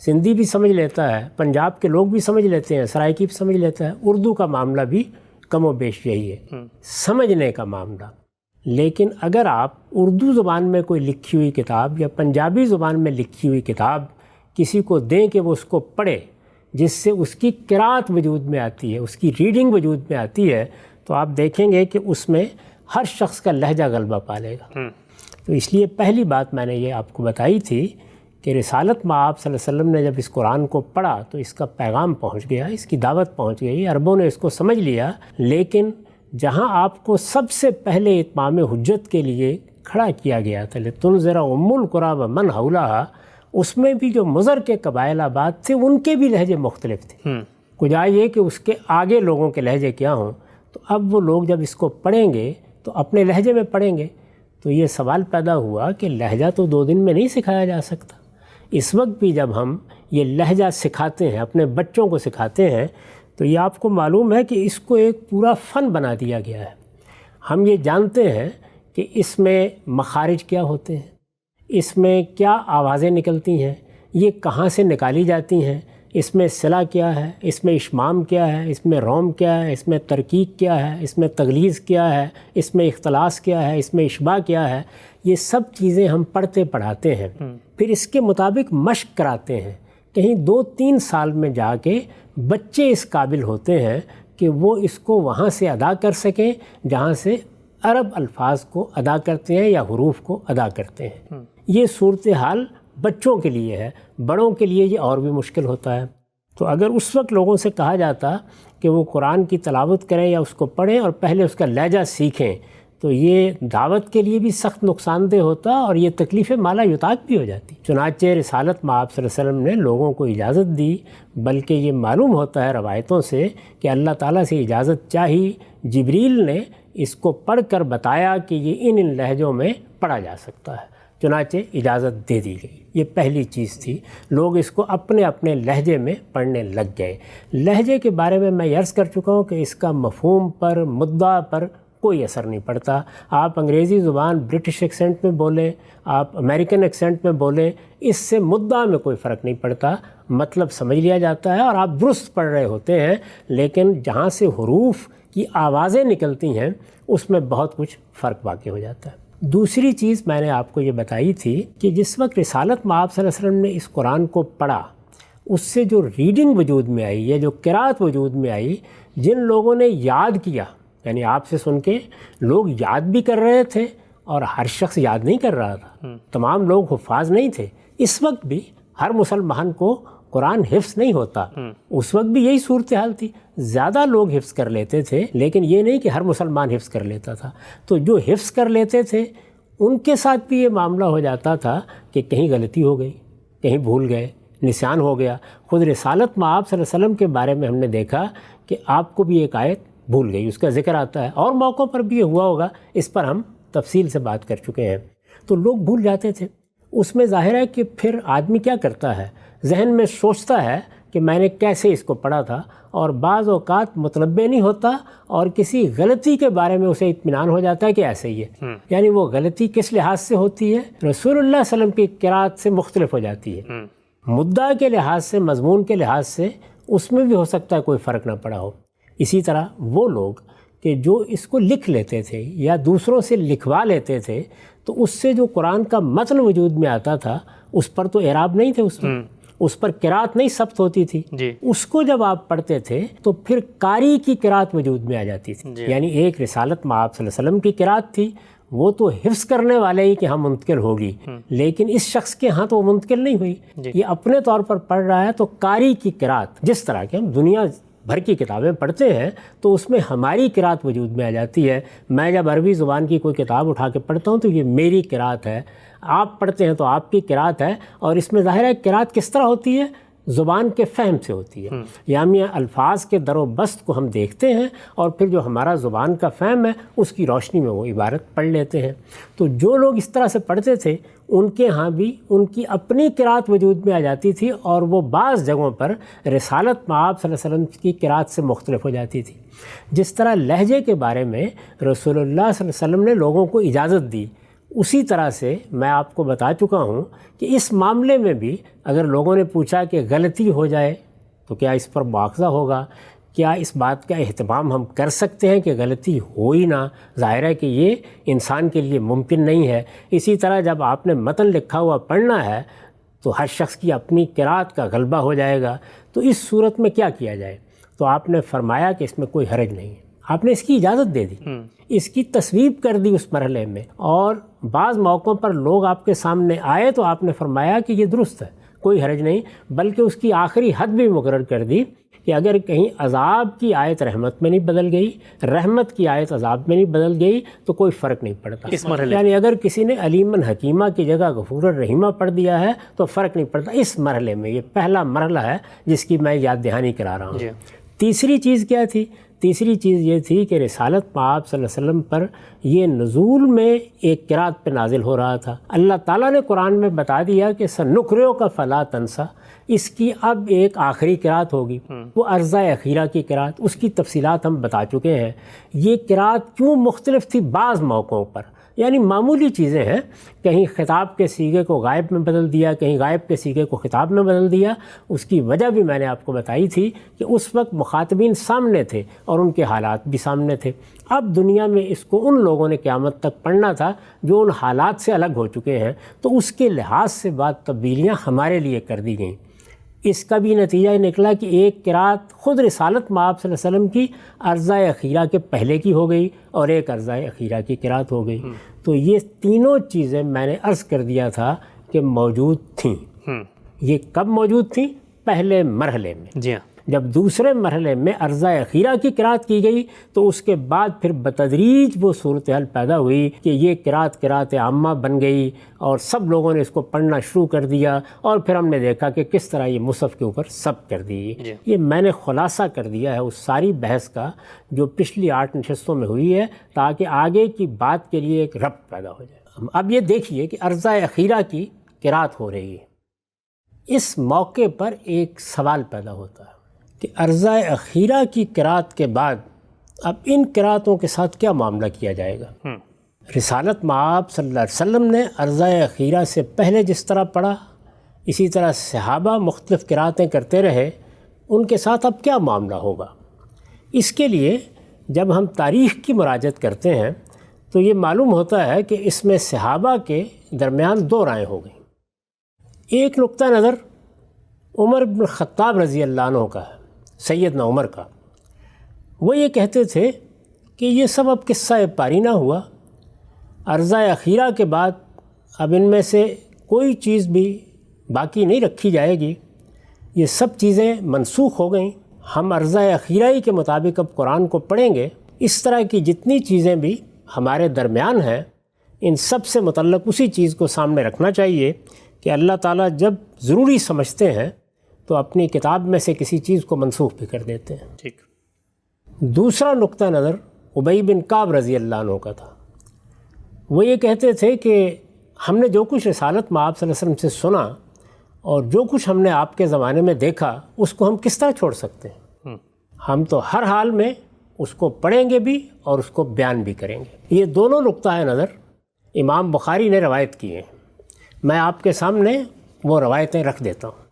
سندھی بھی سمجھ لیتا ہے، پنجاب کے لوگ بھی سمجھ لیتے ہیں، سرائیکی بھی سمجھ لیتا ہے۔ اردو کا معاملہ بھی کم و بیش یہی ہے، سمجھنے کا معاملہ۔ لیکن اگر آپ اردو زبان میں کوئی لکھی ہوئی کتاب یا پنجابی زبان میں لکھی ہوئی کتاب کسی کو دیں کہ وہ اس کو پڑھے، جس سے اس کی قرأت وجود میں آتی ہے، اس کی ریڈنگ وجود میں آتی ہے، تو آپ دیکھیں گے کہ اس میں ہر شخص کا لہجہ غلبہ پا لے گا۔ تو اس لیے پہلی بات میں نے یہ آپ کو بتائی تھی کہ رسالت مآب صلی اللہ علیہ وسلم نے جب اس قرآن کو پڑھا تو اس کا پیغام پہنچ گیا، اس کی دعوت پہنچ گئی، عربوں نے اس کو سمجھ لیا۔ لیکن جہاں آپ کو سب سے پہلے اتمام حجت کے لیے کھڑا کیا گیا تھا لِتُنذِرَ أُمُّ الْقُرَىٰ وَمَنْ حَوْلَهَا، اس میں بھی جو مضر کے قبائل آباد تھے ان کے بھی لہجے مختلف تھے۔ کجا یہ کہ اس کے آگے لوگوں کے لہجے کیا ہوں، تو اب وہ لوگ جب اس کو پڑھیں گے تو اپنے لہجے میں پڑھیں گے۔ تو یہ سوال پیدا ہوا کہ لہجہ تو 2 دن میں نہیں سکھایا جا سکتا۔ اس وقت بھی جب ہم یہ لہجہ سکھاتے ہیں، اپنے بچوں کو سکھاتے ہیں، تو یہ آپ کو معلوم ہے کہ اس کو ایک پورا فن بنا دیا گیا ہے۔ ہم یہ جانتے ہیں کہ اس میں مخارج کیا ہوتے ہیں، اس میں کیا آوازیں نکلتی ہیں، یہ کہاں سے نکالی جاتی ہیں، اس میں صلہ کیا ہے، اس میں اشمام کیا ہے، اس میں روم کیا ہے، اس میں ترکیق کیا ہے، اس میں تغلیظ کیا ہے، اس میں اختلاس کیا ہے، اس میں اشباع کیا ہے۔ یہ سب چیزیں ہم پڑھتے پڑھاتے ہیں، پھر اس کے مطابق مشق کراتے ہیں۔ کہیں 2-3 سال میں جا کے بچے اس قابل ہوتے ہیں کہ وہ اس کو وہاں سے ادا کر سکیں جہاں سے عرب الفاظ کو ادا کرتے ہیں یا حروف کو ادا کرتے ہیں۔ یہ صورتحال بچوں کے لیے ہے، بڑوں کے لیے یہ اور بھی مشکل ہوتا ہے۔ تو اگر اس وقت لوگوں سے کہا جاتا کہ وہ قرآن کی تلاوت کریں یا اس کو پڑھیں اور پہلے اس کا لہجہ سیکھیں، تو یہ دعوت کے لیے بھی سخت نقصان دہ ہوتا اور یہ تکلیف مالا یطاق بھی ہو جاتی۔ چنانچہ رسالت مآب صلی اللہ علیہ وسلم نے لوگوں کو اجازت دی، بلکہ یہ معلوم ہوتا ہے روایتوں سے کہ اللہ تعالیٰ سے اجازت چاہی، جبریل نے اس کو پڑھ کر بتایا کہ یہ ان لہجوں میں پڑھا جا سکتا ہے، چنانچہ اجازت دے دی گئی۔ یہ پہلی چیز تھی، لوگ اس کو اپنے اپنے لہجے میں پڑھنے لگ گئے۔ لہجے کے بارے میں عرض کر چکا ہوں کہ اس کا مفہوم پر، مدعا پر کوئی اثر نہیں پڑتا۔ آپ انگریزی زبان برٹش ایکسنٹ میں بولیں، آپ امریکن ایکسنٹ میں بولیں، اس سے مدعا میں کوئی فرق نہیں پڑتا، مطلب سمجھ لیا جاتا ہے اور آپ درست پڑھ رہے ہوتے ہیں۔ لیکن جہاں سے حروف کی آوازیں نکلتی ہیں اس میں بہت کچھ فرق واقع ہو جاتا ہے۔ دوسری چیز میں نے آپ کو یہ بتائی تھی کہ جس وقت رسالت مآب صلی اللہ علیہ وسلم نے اس قرآن کو پڑھا، اس سے جو ریڈنگ وجود میں آئی یا جو قرأت وجود میں آئی، جن لوگوں نے یاد کیا، یعنی آپ سے سن کے لوگ یاد بھی کر رہے تھے اور ہر شخص یاد نہیں کر رہا تھا، تمام لوگ حفاظ نہیں تھے۔ اس وقت بھی ہر مسلمان کو قرآن حفظ نہیں ہوتا، اس وقت بھی یہی صورتحال تھی، زیادہ لوگ حفظ کر لیتے تھے، لیکن یہ نہیں کہ ہر مسلمان حفظ کر لیتا تھا۔ تو جو حفظ کر لیتے تھے ان کے ساتھ بھی یہ معاملہ ہو جاتا تھا کہ کہیں غلطی ہو گئی، کہیں بھول گئے، نسیان ہو گیا۔ خود رسالت مآب صلی اللہ علیہ وسلم کے بارے میں ہم نے دیکھا کہ آپ کو بھی ایک آیت بھول گئی، اس کا ذکر آتا ہے، اور موقعوں پر بھی یہ ہوا ہوگا، اس پر ہم تفصیل سے بات کر چکے ہیں۔ تو لوگ بھول جاتے تھے۔ اس میں ظاہر ہے کہ پھر آدمی کیا کرتا ہے، ذہن میں سوچتا ہے کہ میں نے کیسے اس کو پڑھا تھا، اور بعض اوقات متنبع نہیں ہوتا اور کسی غلطی کے بارے میں اسے اطمینان ہو جاتا ہے کہ ایسے ہی ہے۔ یعنی وہ غلطی کس لحاظ سے ہوتی ہے؟ رسول اللہ صلی اللہ علیہ وسلم کی قرأت سے مختلف ہو جاتی ہے، مدعا کے لحاظ سے، مضمون کے لحاظ سے اس میں بھی ہو سکتا ہے کوئی فرق نہ پڑا ہو۔ اسی طرح وہ لوگ کہ جو اس کو لکھ لیتے تھے یا دوسروں سے لکھوا لیتے تھے، تو اس سے جو قرآن کا متن وجود میں آتا تھا اس پر تو اعراب نہیں تھے، اس پر قرأت نہیں ثبت ہوتی تھی۔ اس کو جب آپ پڑھتے تھے تو پھر قاری کی قرأت وجود میں آ جاتی تھی۔ یعنی ایک رسالت مآب صلی اللہ علیہ وسلم کی قرأت تھی، وہ تو حفظ کرنے والے ہی کہ ہاں منتقل ہوگی، لیکن اس شخص کے ہاں تو وہ منتقل نہیں ہوئی، یہ اپنے طور پر پڑھ رہا ہے۔ تو قاری کی قرأت، جس طرح کہ ہم دنیا بھر کی کتابیں پڑھتے ہیں تو اس میں ہماری قرأت وجود میں آ جاتی ہے۔ میں جب عربی زبان کی کوئی کتاب اٹھا کے پڑھتا ہوں تو یہ میری قرأت ہے، آپ پڑھتے ہیں تو آپ کی قرأت ہے، اور اس میں ظاہر ہے قرأت کس طرح ہوتی ہے، زبان کے فہم سے ہوتی ہے۔ یعنی الفاظ کے در و بست کو ہم دیکھتے ہیں اور پھر جو ہمارا زبان کا فہم ہے اس کی روشنی میں وہ عبارت پڑھ لیتے ہیں۔ تو جو لوگ اس طرح سے پڑھتے تھے ان کے ہاں بھی ان کی اپنی قرأت وجود میں آ جاتی تھی، اور وہ بعض جگہوں پر رسالت مآب صلی اللہ علیہ وسلم کی قرأت سے مختلف ہو جاتی تھی۔ جس طرح لہجے کے بارے میں رسول اللہ صلی اللہ علیہ وسلم نے لوگوں کو اجازت دی، اسی طرح سے میں آپ کو بتا چکا ہوں کہ اس معاملے میں بھی اگر لوگوں نے پوچھا کہ غلطی ہو جائے تو کیا اس پر مواخذہ ہوگا، کیا اس بات کا اہتمام ہم کر سکتے ہیں کہ غلطی ہو ہی نہ؟ ظاہر ہے کہ یہ انسان کے لیے ممکن نہیں ہے۔ اسی طرح جب آپ نے متن لکھا ہوا پڑھنا ہے تو ہر شخص کی اپنی قرأت کا غلبہ ہو جائے گا، تو اس صورت میں کیا کیا جائے؟ تو آپ نے فرمایا کہ اس میں کوئی حرج نہیں ہے، آپ نے اس کی اجازت دے دی، اس کی تصویب کر دی اس مرحلے میں، اور بعض موقعوں پر لوگ آپ کے سامنے آئے تو آپ نے فرمایا کہ یہ درست ہے، کوئی حرج نہیں، بلکہ اس کی آخری حد بھی مقرر کر دی کہ اگر کہیں عذاب کی آیت رحمت میں نہیں بدل گئی، رحمت کی آیت عذاب میں نہیں بدل گئی تو کوئی فرق نہیں پڑتا۔ اس مرحلے یعنی اگر کسی نے علیمًا حکیمہ کی جگہ غفور الرحیمہ پڑھ دیا ہے تو فرق نہیں پڑتا اس مرحلے میں۔ یہ پہلا مرحلہ ہے جس کی میں یاد دہانی کرا رہا ہوں۔ تیسری چیز کیا تھی؟ تیسری چیز یہ تھی کہ رسالت پاک صلی اللہ علیہ وسلم پر یہ نزول میں ایک قرأت پہ نازل ہو رہا تھا۔ اللہ تعالیٰ نے قرآن میں بتا دیا کہ سنقرئک فلا تنسیٰ، اس کی اب ایک آخری قرأت ہوگی، وہ عرضہ اخیرہ کی قرأت، اس کی تفصیلات ہم بتا چکے ہیں۔ یہ قرأت کیوں مختلف تھی بعض موقعوں پر، یعنی معمولی چیزیں ہیں، کہیں خطاب کے صیغے کو غائب میں بدل دیا، کہیں غائب کے صیغے کو خطاب میں بدل دیا۔ اس کی وجہ بھی میں نے آپ کو بتائی تھی کہ اس وقت مخاطبین سامنے تھے اور ان کے حالات بھی سامنے تھے۔ اب دنیا میں اس کو ان لوگوں نے قیامت تک پڑھنا تھا جو ان حالات سے الگ ہو چکے ہیں، تو اس کے لحاظ سے بعض تبدیلیاں ہمارے لیے کر دی گئیں۔ اس کا بھی نتیجہ نکلا کہ ایک قرأت خود رسالت مآب صلی اللہ علیہ وسلم کی عرضہ اخیرہ کے پہلے کی ہو گئی اور ایک عرضہ اخیرہ کی قرأت ہو گئی۔ تو یہ تینوں چیزیں میں نے عرض کر دیا تھا کہ موجود تھیں۔ یہ کب موجود تھیں؟ پہلے مرحلے میں۔ جی ہاں۔ جب دوسرے مرحلے میں عرضہ اخیرہ کی قرأت کی گئی تو اس کے بعد پھر بتدریج وہ صورتحال پیدا ہوئی کہ یہ قرأت عامہ بن گئی اور سب لوگوں نے اس کو پڑھنا شروع کر دیا، اور پھر ہم نے دیکھا کہ کس طرح یہ مصحف کے اوپر ثبت کر دی۔ یہ میں نے خلاصہ کر دیا ہے اس ساری بحث کا جو پچھلی 8 نشستوں میں ہوئی ہے، تاکہ آگے کی بات کے لیے ایک ربط پیدا ہو جائے۔ اب یہ دیکھیے کہ عرضہ اخیرہ کی قرأت ہو رہی ہے، اس موقع پر ایک سوال پیدا ہوتا ہے کہ عرضہ اخیرہ کی قرأت کے بعد اب ان قرأتوں کے ساتھ کیا معاملہ کیا جائے گا؟ رسالت مآب صلی اللہ علیہ وسلم نے عرضہ اخیرہ سے پہلے جس طرح پڑھا، اسی طرح صحابہ مختلف قرأتیں کرتے رہے، ان کے ساتھ اب کیا معاملہ ہوگا؟ اس کے لیے جب ہم تاریخ کی مراجعت کرتے ہیں تو یہ معلوم ہوتا ہے کہ اس میں صحابہ کے درمیان 2 رائیں ہو گئیں۔ ایک نقطہ نظر عمر بن الخطاب رضی اللہ عنہ کا ہے، سیدنا عمر کا۔ وہ یہ کہتے تھے کہ یہ سب اب قصہ پاری نہ ہوا، عرضہ اخیرہ کے بعد اب ان میں سے کوئی چیز بھی باقی نہیں رکھی جائے گی، یہ سب چیزیں منسوخ ہو گئیں، ہم عرضہ اخیرہ ہی کے مطابق اب قرآن کو پڑھیں گے۔ اس طرح کی جتنی چیزیں بھی ہمارے درمیان ہیں ان سب سے متعلق اسی چیز کو سامنے رکھنا چاہیے کہ اللہ تعالیٰ جب ضروری سمجھتے ہیں تو اپنی کتاب میں سے کسی چیز کو منسوخ بھی کر دیتے ہیں۔ ٹھیک۔ دوسرا نقطہ نظر ابی بن کعب رضی اللہ عنہ کا تھا۔ وہ یہ کہتے تھے کہ ہم نے جو کچھ رسالت مآب صلی اللہ علیہ وسلم سے سنا اور جو کچھ ہم نے آپ کے زمانے میں دیکھا اس کو ہم کس طرح چھوڑ سکتے ہیں؟ ہم تو ہر حال میں اس کو پڑھیں گے بھی اور اس کو بیان بھی کریں گے۔ یہ دونوں نقطہ نظر امام بخاری نے روایت کیے ہیں، میں آپ کے سامنے وہ روایتیں رکھ دیتا ہوں۔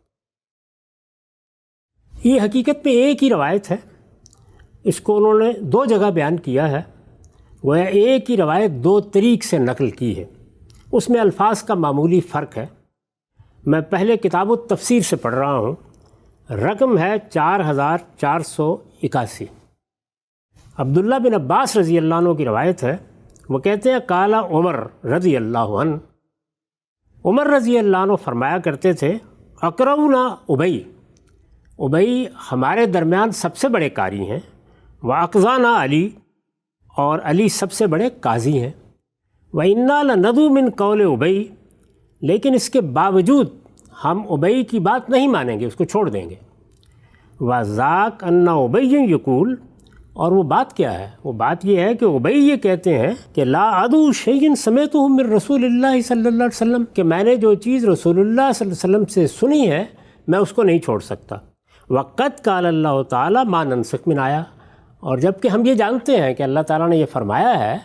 یہ حقیقت میں ایک ہی روایت ہے، اس کو انہوں نے 2 جگہ بیان کیا ہے، وہ ایک ہی روایت 2 طریق سے نقل کی ہے، اس میں الفاظ کا معمولی فرق ہے۔ میں پہلے کتاب التفسیر سے پڑھ رہا ہوں، رقم ہے 4481۔ عبداللہ بن عباس رضی اللہ عنہ کی روایت ہے، وہ کہتے ہیں قال عمر رضی اللہ عنہ، عمر رضی اللہ عنہ فرمایا کرتے تھے اقرؤنا ابی ہمارے درمیان سب سے بڑے قاری ہیں، واقضانا علی اور علی سب سے بڑے قاضی ہیں، وَإِنَّا لَنَدُو مِن قَوْلِ ابی لیکن اس کے باوجود ہم ابی کی بات نہیں مانیں گے، اس کو چھوڑ دیں گے۔ وَذَاكَ أَنَّ ابی یقول اور وہ بات کیا ہے؟ وہ بات یہ ہے کہ ابی یہ کہتے ہیں کہ لا ادعو شیئا سمعتہ من رسول اللہ صلی اللہ علیہ وسلم، کہ میں نے جو چیز رسول اللہ صلی اللہ علیہ وسلم سے سنی ہے میں اس کو نہیں چھوڑ سکتا۔ وقت قال اللہ تعالیٰ ما ننسخ من آیا، اور جب کہ ہم یہ جانتے ہیں کہ اللہ تعالیٰ نے یہ فرمایا ہے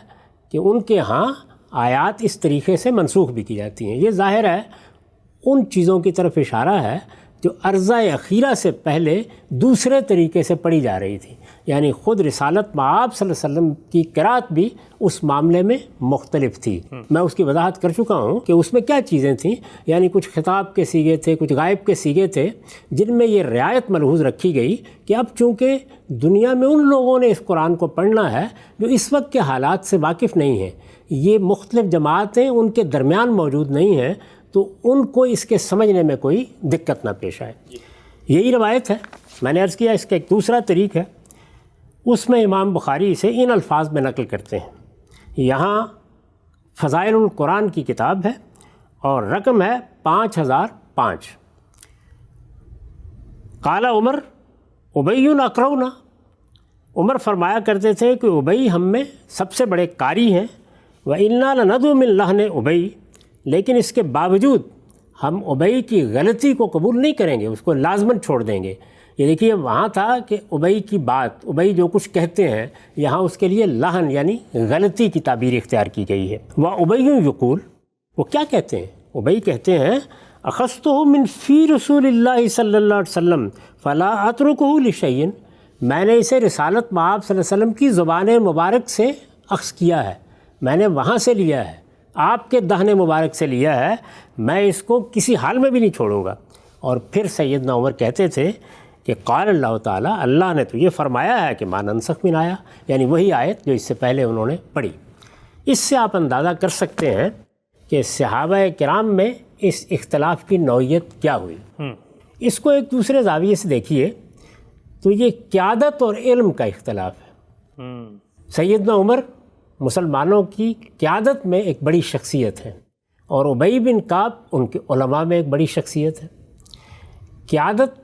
کہ ان کے ہاں آیات اس طریقے سے منسوخ بھی کی جاتی ہیں۔ یہ ظاہر ہے ان چیزوں کی طرف اشارہ ہے جو عرضہ اخیرہ سے پہلے دوسرے طریقے سے پڑھی جا رہی تھی، یعنی خود رسالت مآب صلی اللہ علیہ وسلم کی قرأت بھی اس معاملے میں مختلف تھی۔ میں اس کی وضاحت کر چکا ہوں کہ اس میں کیا چیزیں تھیں، یعنی کچھ خطاب کے صیغے تھے، کچھ غائب کے صیغے تھے، جن میں یہ رعایت ملحوظ رکھی گئی کہ اب چونکہ دنیا میں ان لوگوں نے اس قرآن کو پڑھنا ہے جو اس وقت کے حالات سے واقف نہیں ہیں، یہ مختلف جماعتیں ان کے درمیان موجود نہیں ہیں، تو ان کو اس کے سمجھنے میں کوئی دقت نہ پیش آئے۔ یہی روایت ہے۔ میں نے عرض کیا اس کا ایک دوسرا طریق ہے، اس میں امام بخاری سے ان الفاظ میں نقل کرتے ہیں۔ یہاں فضائل القرآن کی کتاب ہے اور رقم ہے 5005۔ قال عمر ابی اقرؤنا، عمر فرمایا کرتے تھے کہ ابی ہم میں سب سے بڑے قاری ہیں، وَإِنَّا لَنَدْعُو مِن لَحْنِ ابی، لیکن اس کے باوجود ہم ابی کی غلطی کو قبول نہیں کریں گے، اس کو لازماً چھوڑ دیں گے۔ یہ دیکھیے وہاں تھا کہ ابی کی بات، ابی جو کچھ کہتے ہیں، یہاں اس کے لیے لحن یعنی غلطی کی تعبیر اختیار کی گئی ہے۔ وَأُبَيٌّ یقول، وہ کیا کہتے ہیں؟ ابی کہتے ہیں اخذتہ من فی رسول اللہ صلی اللہ علیہ وسلم فلا اترکہ لشیء، میں نے اسے رسالت مآب صلی اللہ علیہ وسلم کی زبان مبارک سے اخذ کیا ہے، میں نے وہاں سے لیا ہے، آپ کے دہن مبارک سے لیا ہے، میں اس کو کسی حال میں بھی نہیں چھوڑوں گا۔ اور پھر سیدنا عمر کہتے تھے کہ قال اللہ تعالیٰ، اللہ نے تو یہ فرمایا ہے کہ ما ننسخ من آیا، یعنی وہی آیت جو اس سے پہلے انہوں نے پڑھی۔ اس سے آپ اندازہ کر سکتے ہیں کہ صحابہ کرام میں اس اختلاف کی نوعیت کیا ہوئی۔ اس کو ایک دوسرے زاویے سے دیکھیے تو یہ قیادت اور علم کا اختلاف ہے۔ سیدنا عمر مسلمانوں کی قیادت میں ایک بڑی شخصیت ہے اور ابی بن کعب ان کے علماء میں ایک بڑی شخصیت ہے۔ قیادت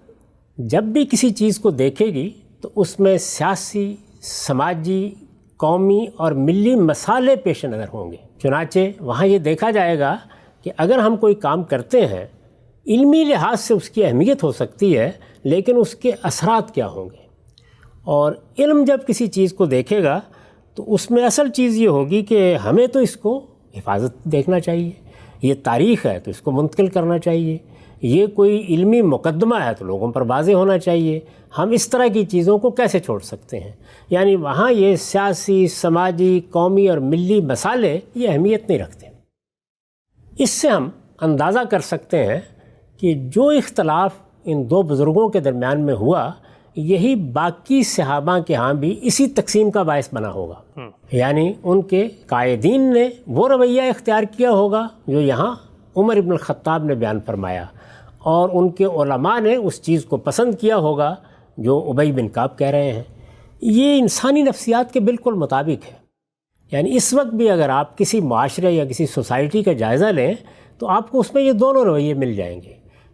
جب بھی کسی چیز کو دیکھے گی تو اس میں سیاسی، سماجی، قومی اور ملی مسائل پیش نظر ہوں گے۔ چنانچہ وہاں یہ دیکھا جائے گا کہ اگر ہم کوئی کام کرتے ہیں، علمی لحاظ سے اس کی اہمیت ہو سکتی ہے، لیکن اس کے اثرات کیا ہوں گے۔ اور علم جب کسی چیز کو دیکھے گا تو اس میں اصل چیز یہ ہوگی کہ ہمیں تو اس کو حفاظت دیکھنا چاہیے، یہ تاریخ ہے تو اس کو منتقل کرنا چاہیے، یہ کوئی علمی مقدمہ ہے تو لوگوں پر واضح ہونا چاہیے، ہم اس طرح کی چیزوں کو کیسے چھوڑ سکتے ہیں۔ یعنی وہاں یہ سیاسی، سماجی، قومی اور ملی مسائل یہ اہمیت نہیں رکھتے۔ اس سے ہم اندازہ کر سکتے ہیں کہ جو اختلاف ان دو بزرگوں کے درمیان میں ہوا، یہی باقی صحابہ کے ہاں بھی اسی تقسیم کا باعث بنا ہوگا۔ یعنی ان کے قائدین نے وہ رویہ اختیار کیا ہوگا جو یہاں عمر ابن الخطاب نے بیان فرمایا، اور ان کے علماء نے اس چیز کو پسند کیا ہوگا جو ابی بن کعب کہہ رہے ہیں۔ یہ انسانی نفسیات کے بالکل مطابق ہے۔ یعنی اس وقت بھی اگر آپ کسی معاشرے یا کسی سوسائٹی کا جائزہ لیں تو آپ کو اس میں یہ دونوں رویے مل جائیں گے۔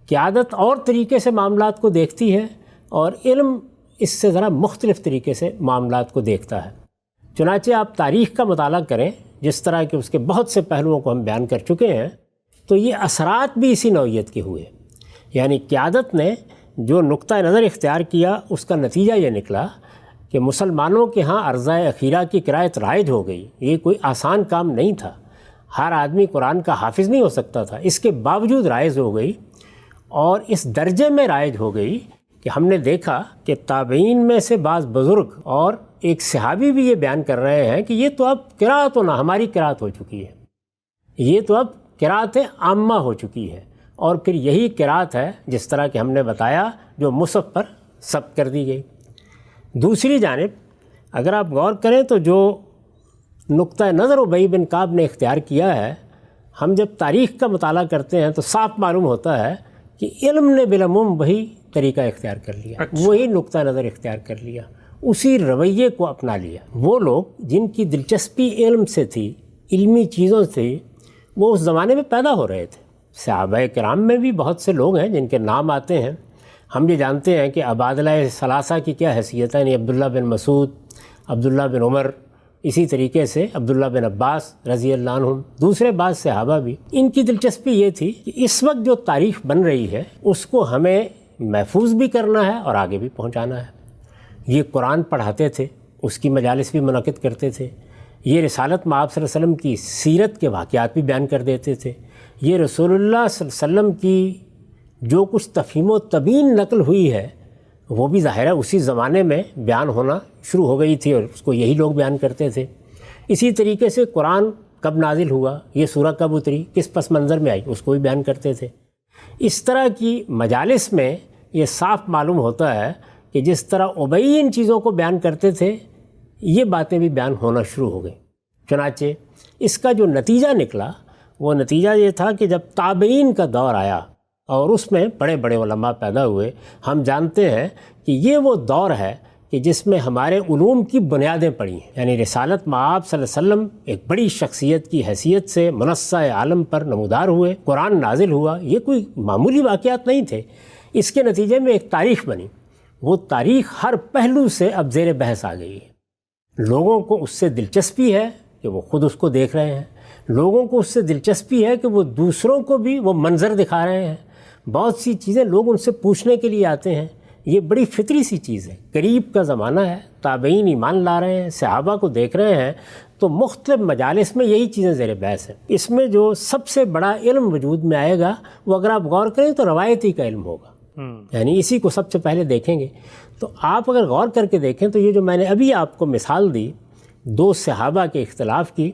قیادت اور طریقے سے معاملات کو دیکھتی ہے اور علم اس سے ذرا مختلف طریقے سے معاملات کو دیکھتا ہے۔ چنانچہ آپ تاریخ کا مطالعہ کریں، جس طرح کہ اس کے بہت سے پہلوؤں کو ہم بیان کر چکے ہیں، تو یہ اثرات بھی اسی نوعیت کے ہوئے۔ یعنی قیادت نے جو نقطہ نظر اختیار کیا، اس کا نتیجہ یہ نکلا کہ مسلمانوں کے ہاں عرضہ اخیرہ کی قرأت رائج ہو گئی۔ یہ کوئی آسان کام نہیں تھا، ہر آدمی قرآن کا حافظ نہیں ہو سکتا تھا، اس کے باوجود رائج ہو گئی، اور اس درجے میں رائج ہو گئی کہ ہم نے دیکھا کہ تابعین میں سے بعض بزرگ اور ایک صحابی بھی یہ بیان کر رہے ہیں کہ یہ تو اب قرأت نہ ہماری قرأت ہو چکی ہے، یہ تو اب قرأت عامہ ہو چکی ہے، اور پھر یہی قرأت ہے جس طرح کہ ہم نے بتایا جو مصحف پر ثبت کر دی گئی۔ دوسری جانب اگر آپ غور کریں تو جو نقطہ نظر ابی بن کعب نے اختیار کیا ہے، ہم جب تاریخ کا مطالعہ کرتے ہیں تو صاف معلوم ہوتا ہے کہ علم نے بالعموم وہی طریقہ اختیار کر لیا، وہی نقطہ نظر اختیار کر لیا، اسی رویے کو اپنا لیا۔ وہ لوگ جن کی دلچسپی علم سے تھی، علمی چیزوں سے، وہ اس زمانے میں پیدا ہو رہے تھے۔ صحابہ کرام میں بھی بہت سے لوگ ہیں جن کے نام آتے ہیں۔ ہم یہ جانتے ہیں کہ عبادلہ ثلاثہ کی کیا حیثیت ہے، یعنی عبداللہ بن مسعود، عبداللہ بن عمر، اسی طریقے سے عبداللہ بن عباس رضی اللہ عنہم، دوسرے بعض صحابہ بھی۔ ان کی دلچسپی یہ تھی کہ اس وقت جو تاریخ بن رہی ہے اس کو ہمیں محفوظ بھی کرنا ہے اور آگے بھی پہنچانا ہے۔ یہ قرآن پڑھاتے تھے، اس کی مجالس بھی منعقد کرتے تھے، یہ رسالت میں آپ صلی اللہ علیہ وسلم کی سیرت کے واقعات بھی بیان کر دیتے تھے، یہ رسول اللہ صلی اللہ علیہ وسلم کی جو کچھ تفہیم و تبیین نقل ہوئی ہے وہ بھی ظاہر ہے اسی زمانے میں بیان ہونا شروع ہو گئی تھی اور اس کو یہی لوگ بیان کرتے تھے۔ اسی طریقے سے قرآن کب نازل ہوا، یہ سورہ کب اتری، کس پس منظر میں آئی، اس کو بھی بیان کرتے تھے۔ اس طرح کی مجالس میں یہ صاف معلوم ہوتا ہے کہ جس طرح ابئی ان چیزوں کو بیان کرتے تھے یہ باتیں بھی بیان ہونا شروع ہو گئیں۔ چنانچہ اس کا جو نتیجہ نکلا وہ نتیجہ یہ تھا کہ جب تابعین کا دور آیا اور اس میں بڑے بڑے علماء پیدا ہوئے، ہم جانتے ہیں کہ یہ وہ دور ہے کہ جس میں ہمارے علوم کی بنیادیں پڑی ہیں، یعنی رسالت مآب صلی اللہ علیہ وسلم ایک بڑی شخصیت کی حیثیت سے منصہ عالم پر نمودار ہوئے، قرآن نازل ہوا، یہ کوئی معمولی واقعات نہیں تھے۔ اس کے نتیجے میں ایک تاریخ بنی، وہ تاریخ ہر پہلو سے اب زیر بحث آ گئی ہے۔ لوگوں کو اس سے دلچسپی ہے کہ وہ خود اس کو دیکھ رہے ہیں، لوگوں کو اس سے دلچسپی ہے کہ وہ دوسروں کو بھی وہ منظر دکھا رہے ہیں، بہت سی چیزیں لوگ ان سے پوچھنے کے لیے آتے ہیں۔ یہ بڑی فطری سی چیز ہے، قریب کا زمانہ ہے، تابعین ایمان لا رہے ہیں، صحابہ کو دیکھ رہے ہیں، تو مختلف مجالس میں یہی چیزیں زیر بحث ہیں۔ اس میں جو سب سے بڑا علم وجود میں آئے گا وہ اگر آپ غور کریں تو روایتی کا علم ہوگا، یعنی اسی کو سب سے پہلے دیکھیں گے۔ تو آپ اگر غور کر کے دیکھیں تو یہ جو میں نے ابھی آپ کو مثال دی دو صحابہ کے اختلاف کی،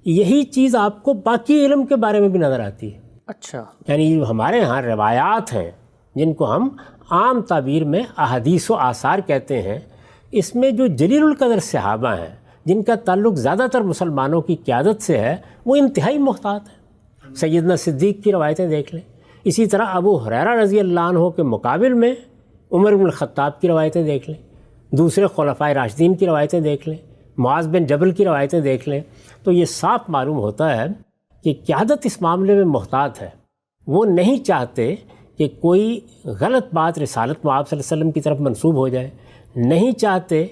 یہی چیز آپ کو باقی علم کے بارے میں بھی نظر آتی ہے۔ اچھا، یعنی جو ہمارے ہاں روایات ہیں جن کو ہم عام تعبیر میں احادیث و آثار کہتے ہیں، اس میں جو جلیل القدر صحابہ ہیں جن کا تعلق زیادہ تر مسلمانوں کی قیادت سے ہے وہ انتہائی محتاط ہیں۔ سیدنا صدیق کی روایتیں دیکھ لیں، اسی طرح ابو ہریرہ رضی اللہ عنہ کے مقابل میں عمر بن الخطاب کی روایتیں دیکھ لیں، دوسرے خلفائے راشدین کی روایتیں دیکھ لیں، معاذ بن جبل کی روایتیں دیکھ لیں، تو یہ صاف معلوم ہوتا ہے کہ قیادت اس معاملے میں محتاط ہے۔ وہ نہیں چاہتے کہ کوئی غلط بات رسالت مآب صلی اللہ علیہ وسلم کی طرف منسوب ہو جائے، نہیں چاہتے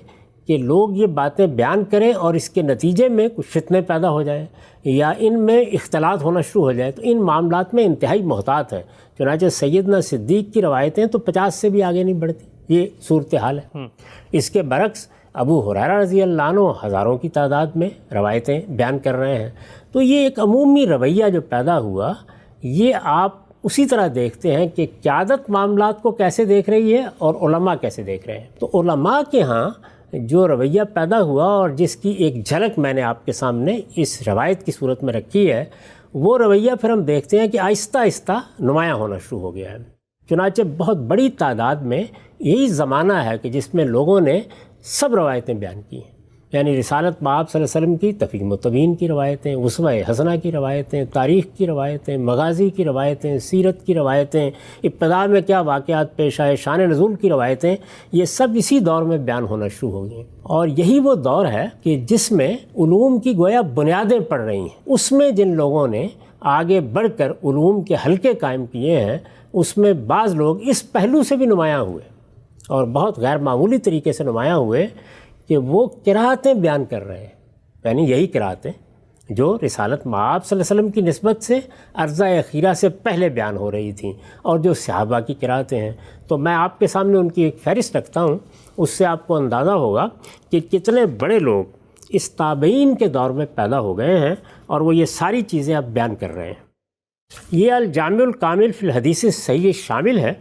کہ لوگ یہ باتیں بیان کریں اور اس کے نتیجے میں کچھ فتنے پیدا ہو جائیں یا ان میں اختلاط ہونا شروع ہو جائے، تو ان معاملات میں انتہائی محتاط ہیں۔ چنانچہ سیدنا صدیق کی روایتیں تو 50 سے بھی آگے نہیں بڑھتی، یہ صورتحال ہے۔ اس کے برعکس ابو ہریرہ رضی اللہ عنہ ہزاروں کی تعداد میں روایتیں بیان کر رہے ہیں۔ تو یہ ایک عمومی رویہ جو پیدا ہوا، یہ آپ اسی طرح دیکھتے ہیں کہ قیادت معاملات کو کیسے دیکھ رہی ہے اور علماء کیسے دیکھ رہے ہیں۔ تو علماء کے ہاں جو رویہ پیدا ہوا اور جس کی ایک جھلک میں نے آپ کے سامنے اس روایت کی صورت میں رکھی ہے، وہ رویہ پھر ہم دیکھتے ہیں کہ آہستہ آہستہ نمایاں ہونا شروع ہو گیا ہے۔ چنانچہ بہت بڑی تعداد میں یہی زمانہ ہے کہ جس میں لوگوں نے سب روایتیں بیان کی ہیں، یعنی رسالت مآب صلی اللہ علیہ وسلم کی تفہیم و تبیین کی روایتیں، اسوہ حسنہ کی روایتیں، تاریخ کی روایتیں، مغازی کی روایتیں، سیرت کی روایتیں، ابتداء میں کیا واقعات پیش آئے، شان نزول کی روایتیں، یہ سب اسی دور میں بیان ہونا شروع ہو گئی ہیں۔ اور یہی وہ دور ہے کہ جس میں علوم کی گویا بنیادیں پڑ رہی ہیں۔ اس میں جن لوگوں نے آگے بڑھ کر علوم کے حلقے قائم کیے ہیں، اس میں بعض لوگ اس پہلو سے بھی نمایاں ہوئے اور بہت غیر معمولی طریقے سے نمایاں ہوئے کہ وہ قرأتیں بیان کر رہے ہیں، یعنی یہی قرأتیں جو رسالت مآب صلی اللہ علیہ وسلم کی نسبت سے عرضہ اخیرہ سے پہلے بیان ہو رہی تھیں اور جو صحابہ کی قرأتیں ہیں۔ تو میں آپ کے سامنے ان کی ایک فہرست رکھتا ہوں، اس سے آپ کو اندازہ ہوگا کہ کتنے بڑے لوگ اس تابعین کے دور میں پیدا ہو گئے ہیں اور وہ یہ ساری چیزیں اب بیان کر رہے ہیں۔ یہ الجامع الکامل فی الحدیث الصحیح شامل ہے۔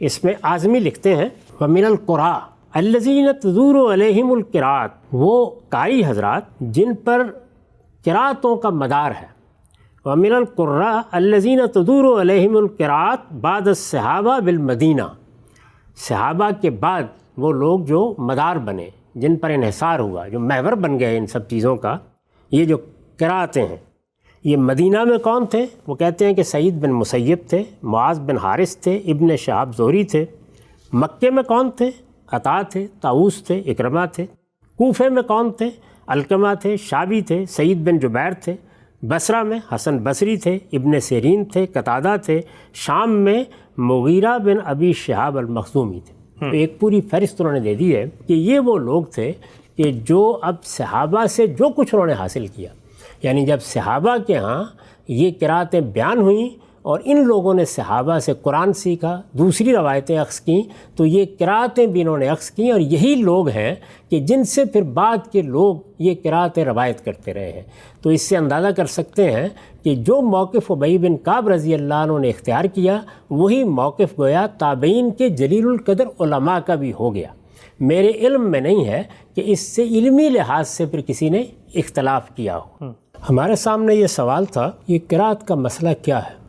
اس میں اعظمی لکھتے ہیں وَمِنَ الْقُرَاء الَّذِينَ تَدُورُ عَلَيْهِمُ الْقِرَاءَۃُ، وہ قاری حضرات جن پر قرأتوں کا مدار ہے۔ وَمِنَ الْقُرَّاء الَّذِينَ تَدُورُ عَلَيْهِمُ الْقِرَاءَۃُ بَعْدَ الصَّحَابَہ بِالْمَدِینَہ، صحابہ کے بعد وہ لوگ جو مدار بنے، جن پر انحصار ہوا، جو محور بن گئے ان سب چیزوں کا، یہ جو قرأتیں ہیں۔ یہ مدینہ میں کون تھے؟ وہ کہتے ہیں کہ سعید بن مسیب تھے، معاذ بن حارث تھے، ابن شہاب زہری تھے۔ مکے میں کون تھے؟ عطا تھے، طاؤس تھے، اکرمہ تھے۔ کوفے میں کون تھے؟ علقمہ تھے، شعبی تھے، سعید بن جبیر تھے۔ بصرہ میں حسن بصری تھے، ابن سیرین تھے، قتادہ تھے۔ شام میں مغیرہ بن ابی شہاب المخزومی تھے۔ تو ایک پوری فہرست انہوں نے دے دی ہے کہ یہ وہ لوگ تھے کہ جو اب صحابہ سے جو کچھ انہوں نے حاصل کیا، یعنی جب صحابہ کے ہاں یہ قرأتیں بیان ہوئیں اور ان لوگوں نے صحابہ سے قرآن سیکھا، دوسری روایتیں اخذ کیں، تو یہ قرأتیں بھی انہوں نے اخذ کیں، اور یہی لوگ ہیں کہ جن سے پھر بعد کے لوگ یہ قرأتیں روایت کرتے رہے ہیں۔ تو اس سے اندازہ کر سکتے ہیں کہ جو موقف ابی بن کعب رضی اللہ عنہ نے اختیار کیا، وہی موقف گویا تابعین کے جلیل القدر علماء کا بھی ہو گیا۔ میرے علم میں نہیں ہے کہ اس سے علمی لحاظ سے پھر کسی نے اختلاف کیا ہو۔ ہمارے سامنے یہ سوال تھا، یہ قرأت کا مسئلہ کیا ہے؟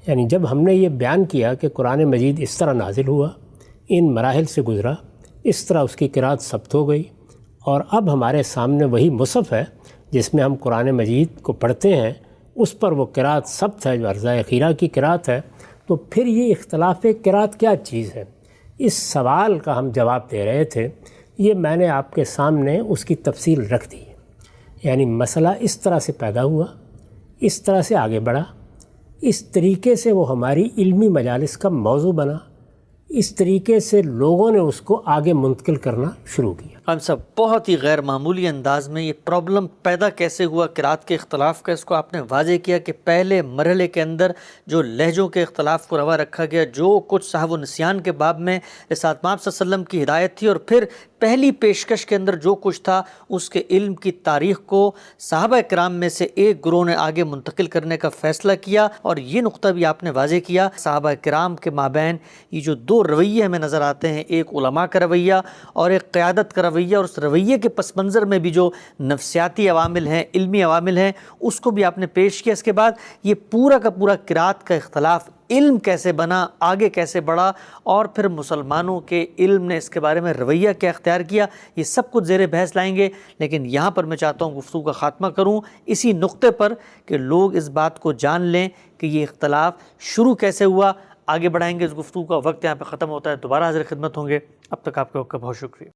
یعنی جب ہم نے یہ بیان کیا کہ قرآن مجید اس طرح نازل ہوا، ان مراحل سے گزرا، اس طرح اس کی قرأت ثبت ہو گئی، اور اب ہمارے سامنے وہی مصحف ہے جس میں ہم قرآن مجید کو پڑھتے ہیں، اس پر وہ قرأت ثبت ہے جو عرضہ اخیرہ کی قرأت ہے، تو پھر یہ اختلاف قرأت کیا چیز ہے؟ اس سوال کا ہم جواب دے رہے تھے۔ یہ میں نے آپ کے سامنے اس کی تفصیل رکھ دی، یعنی مسئلہ اس طرح سے پیدا ہوا، اس طرح سے آگے بڑھا، اس طریقے سے وہ ہماری علمی مجالس کا موضوع بنا، اس طریقے سے لوگوں نے اس کو آگے منتقل کرنا شروع کیا۔ ہم سب بہت ہی غیر معمولی انداز میں یہ پرابلم پیدا کیسے ہوا قرأت کے اختلاف کا، اس کو آپ نے واضح کیا کہ پہلے مرحلے کے اندر جو لہجوں کے اختلاف کو روا رکھا گیا، جو کچھ صحو و نسیان کے باب میں رسالت مآب صلی اللہ علیہ وسلم کی ہدایت تھی، اور پھر پہلی پیشکش کے اندر جو کچھ تھا اس کے علم کی تاریخ کو صحابہ کرام میں سے ایک گروہ نے آگے منتقل کرنے کا فیصلہ کیا، اور یہ نقطہ بھی آپ نے واضح کیا صحابہ کرام کے مابین یہ جو دو رویے ہمیں نظر آتے ہیں، ایک علماء کا رویہ اور ایک قیادت کا رویہ، اور اس رویے کے پس منظر میں بھی جو نفسیاتی عوامل ہیں، علمی عوامل ہیں، اس کو بھی آپ نے پیش کیا۔ اس کے بعد یہ پورا کا پورا قرأت کا اختلاف، علم کیسے بنا، آگے کیسے بڑھا، اور پھر مسلمانوں کے علم نے اس کے بارے میں رویہ کیا اختیار کیا، یہ سب کچھ زیر بحث لائیں گے۔ لیکن یہاں پر میں چاہتا ہوں گفتگو کا خاتمہ کروں اسی نقطے پر کہ لوگ اس بات کو جان لیں کہ یہ اختلاف شروع کیسے ہوا۔ آگے بڑھائیں گے اس گفتگو کا، وقت یہاں پہ ختم ہوتا ہے، دوبارہ حاضر خدمت ہوں گے، اب تک آپ کا بہت شکریہ۔